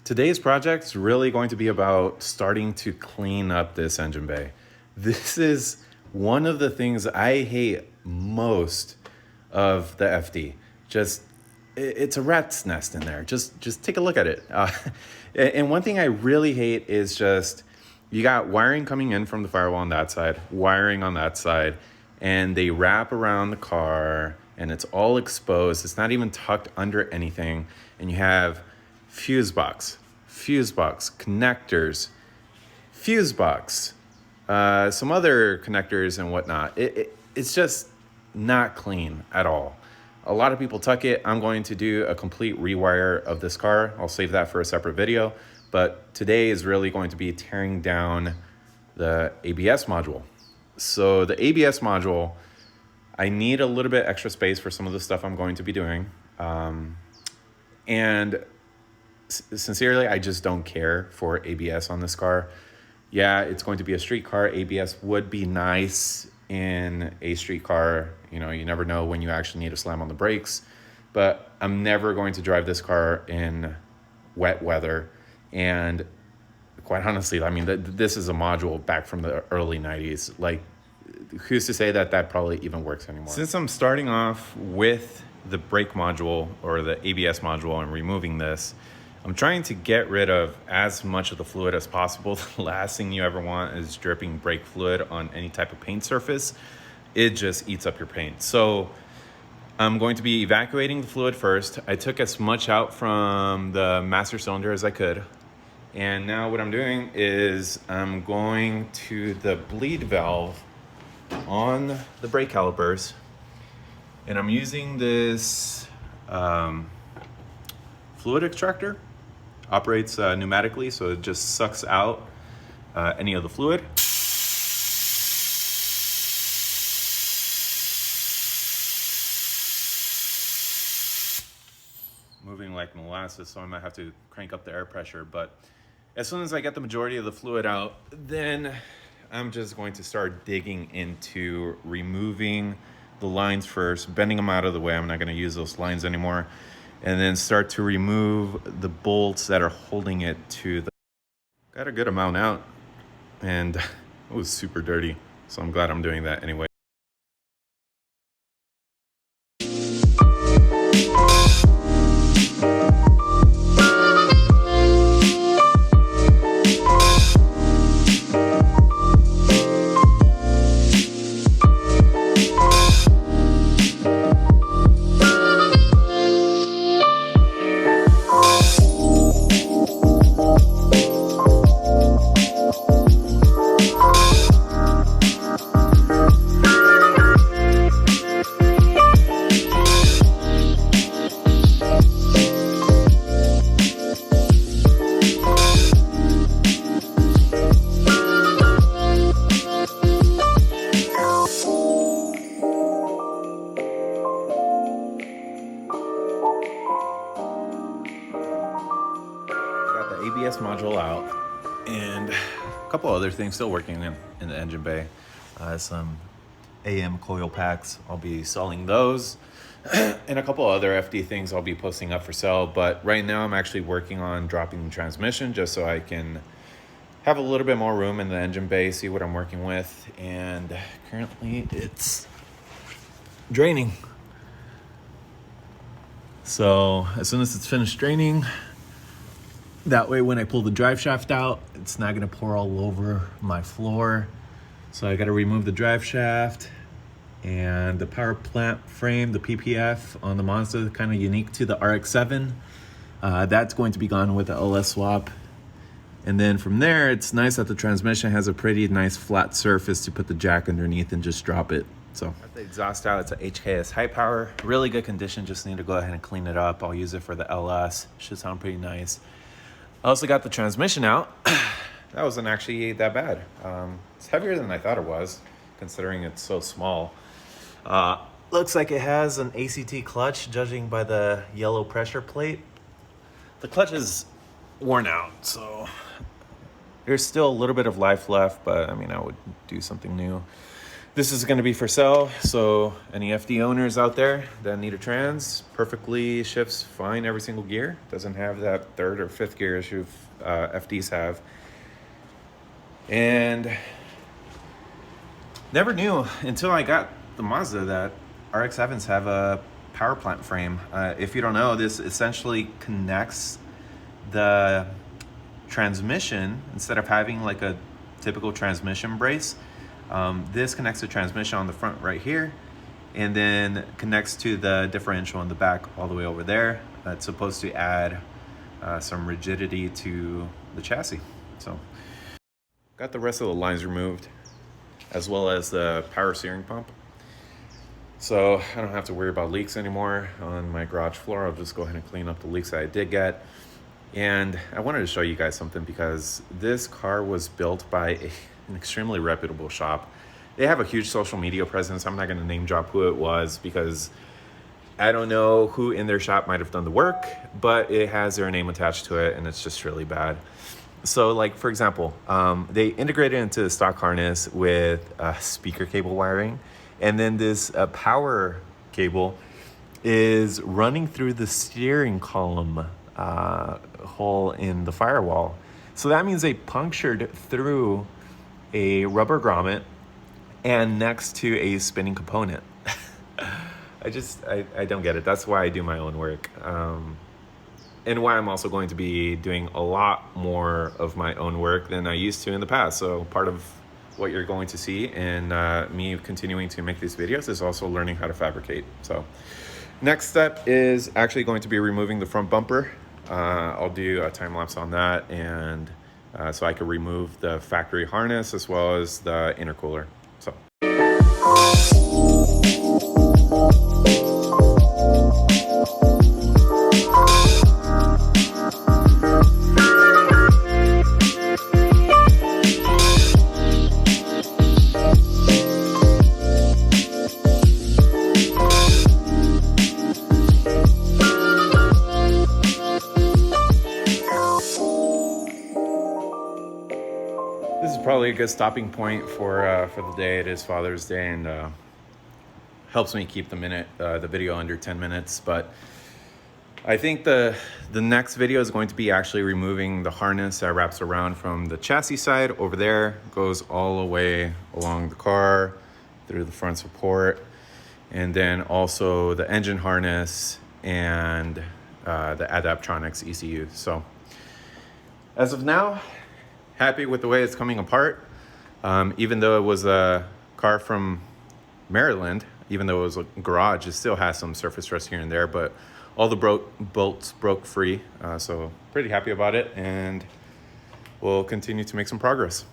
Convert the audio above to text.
Today's project is really going to be about starting to clean up this engine bay. This is one of the things I hate most of the FD. It's a rat's nest in there. Just take a look at it. And one thing I really hate is just, you got wiring coming in from the firewall on that side, wiring on that side, and they wrap around the car and it's all exposed. It's not even tucked under anything. And you have fuse box, connectors, fuse box, some other connectors and whatnot. It's just not clean at all. A lot of people tuck it. I'm going to do a complete rewire of this car. I'll save that for a separate video. But today is really going to be tearing down the ABS module. So the ABS module, I need a little bit extra space for some of the stuff I'm going to be doing. And sincerely, I just don't care for ABS on this car. Yeah, it's going to be a street car. ABS would be nice in a street car. You know, you never know when you actually need to slam on the brakes. But I'm never going to drive this car in wet weather. And quite honestly, I mean, this is a module back from the early 90s. Like, who's to say that that probably even works anymore? Since I'm starting off with the brake module or the ABS module and removing this, I'm trying to get rid of as much of the fluid as possible. The last thing you ever want is dripping brake fluid on any type of paint surface. It just eats up your paint. So I'm going to be evacuating the fluid first. I took as much out from the master cylinder as I could. And now what I'm doing is I'm going to the bleed valve on the brake calipers. And I'm using this fluid extractor. Operates pneumatically, so it just sucks out any of the fluid. Moving like molasses, so I might have to crank up the air pressure. But as soon as I get the majority of the fluid out, then I'm just going to start digging into removing the lines first, bending them out of the way. I'm not going to use those lines anymore. And then start to remove the bolts that are holding it to the... Got a good amount out, and it was super dirty. So I'm glad I'm doing that anyway. ABS module out, and a couple other things still working in the engine bay. Some AM coil packs, I'll be selling those, and a couple other FD things I'll be posting up for sale. But right now I'm actually working on dropping the transmission just so I can have a little bit more room in the engine bay, see what I'm working with. And currently it's draining. So as soon as it's finished draining, that way when I pull the drive shaft out, it's not gonna pour all over my floor. So I gotta remove the drive shaft and the power plant frame, the PPF on the Mazda, kind of unique to the RX-7. That's going to be gone with the LS swap. And then from there, it's nice that the transmission has a pretty nice flat surface to put the jack underneath and just drop it. So got the exhaust out, it's a HKS high power, really good condition, just need to go ahead and clean it up. I'll use it for the LS, should sound pretty nice. I also got the transmission out. That wasn't actually that bad. It's heavier than I thought it was, considering it's so small. Looks like it has an ACT clutch, judging by the yellow pressure plate. The clutch is worn out, so there's still a little bit of life left, but I mean, I would do something new. This is going to be for sale, so any FD owners out there that need a trans, perfectly shifts fine every single gear. Doesn't have that third or fifth gear issue FDs have. And never knew until I got the Mazda that RX-7s have a power plant frame. If you don't know, this essentially connects the transmission instead of having like a typical transmission brace. This connects the transmission on the front right here, and then connects to the differential in the back all the way over there. That's supposed to add some rigidity to the chassis. So got the rest of the lines removed, as well as the power steering pump. So I don't have to worry about leaks anymore on my garage floor. I'll just go ahead and clean up the leaks that I did get. And I wanted to show you guys something because this car was built by an extremely reputable shop. They have a huge social media presence. I'm not going to name drop who it was because I don't know who in their shop might have done the work, but it has their name attached to it, and it's just really bad. So like, for example, they integrated into the stock harness with speaker cable wiring, and then this power cable is running through the steering column hole in the firewall. So that means they punctured through a rubber grommet and next to a spinning component. I don't get it. That's why I do my own work. And why I'm also going to be doing a lot more of my own work than I used to in the past. So part of what you're going to see and me continuing to make these videos is also learning how to fabricate. So next step is actually going to be removing the front bumper. I'll do a time lapse on that, and so I can remove the factory harness as well as the intercooler. So. This is probably a good stopping point for the day. It is Father's Day, and helps me keep the video under 10 minutes. But I think the next video is going to be actually removing the harness that wraps around from the chassis side over there, goes all the way along the car through the front support, and then also the engine harness and the Adaptronics ECU. So as of now, happy with the way it's coming apart. Even though it was a car from Maryland, even though it was a garage, it still has some surface stress here and there, but all the bolts broke free. So pretty happy about it, and we'll continue to make some progress.